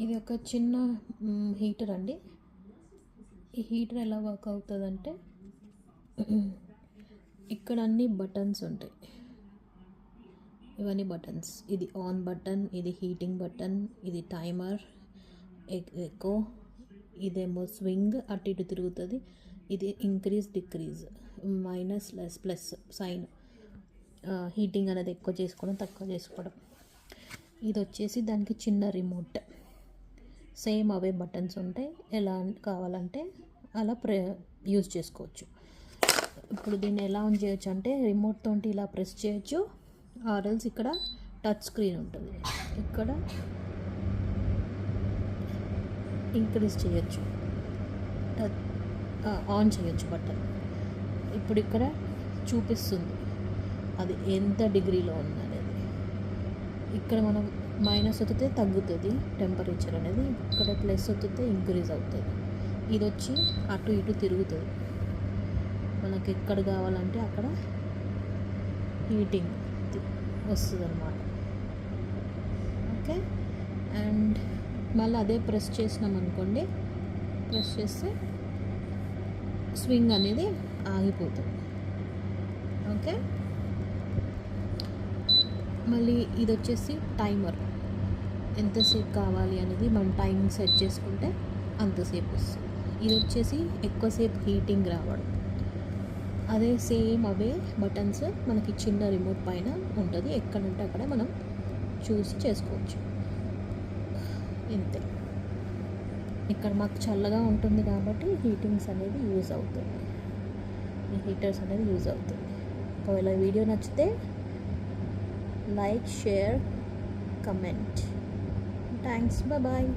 ఇది ఒక చిన్న హీటర్ అండి. ఈ హీటర్ ఎలా వర్క్ అవుతుందంటే ఇక్కడ అన్ని బటన్స్ ఉంటాయి. ఇవన్నీ బటన్స్. ఇది ఆన్ బటన్, ఇది హీటింగ్ బటన్, ఇది టైమర్, ఎకో, ఇదేమో స్వింగ్, అటు ఇటు తిరుగుతుంది. ఇది increase decrease, minus less plus sign, heating అనేది ఎక్కువ చేసుకోవడం తక్కువ చేసుకోవడం. ఇది వచ్చేసి దానికి చిన్న రిమోట్. సేమ్ అవే బటన్స్ ఉంటాయి. ఎలా కావాలంటే అలా యూజ్ చేసుకోవచ్చు. ఇప్పుడు దీన్ని ఎలా ఆన్ చేయొచ్చు అంటే రిమోట్ తోటి ఇలా ప్రెస్ చేయొచ్చు, ఆర్ఎల్స్ ఇక్కడ టచ్ స్క్రీన్ ఉంటుంది, ఇక్కడ ఇంక్రీజ్ చేయొచ్చు, ఆన్ చేయొచ్చు బటన్. ఇప్పుడు ఇక్కడ చూపిస్తుంది అది ఎంత డిగ్రీలో ఉంది అనేది. ఇక్కడ మనం మైనస్ వత్తితే తగ్గుతుంది టెంపరేచర్ అనేది, ఇక్కడ ప్లస్ వత్తితే ఇంక్రీజ్ అవుతుంది. ఇది వచ్చి అటు ఇటు తిరుగుతుంది. మనకి ఎక్కడ కావాలంటే అక్కడ హీటింగ్ వస్తుంది అన్నమాట. ఓకే, అండ్ మళ్ళీ అదే ప్రెస్ చేసినాం అనుకోండి, ప్రెస్ చేస్తే స్వింగ్ అనేది ఆగిపోతుంది. ఓకే, మళ్ళీ ఇది వచ్చేసి టైమర్. ఎంతసేపు కావాలి అనేది మనం టైమింగ్ సెట్ చేసుకుంటే అంతసేపు వస్తుంది. ఇది వచ్చేసి ఎక్కువసేపు హీటింగ్ రావడం. అదే సేమ్ అవే బటన్స్ మనకి చిన్న రిమోట్ పైన ఉంటుంది. ఎక్కడంటే అక్కడ మనం చూసి చేసుకోవచ్చు. ఇంతే. ఇక్కడ మాకు చల్లగా ఉంటుంది కాబట్టి హీటింగ్స్ అనేది యూజ్ అవుతుంది, ఈ హీటర్స్ అనేది యూజ్ అవుతుంది. ఒకవేళ వీడియో నచ్చితే like, share, comment. Thanks, bye.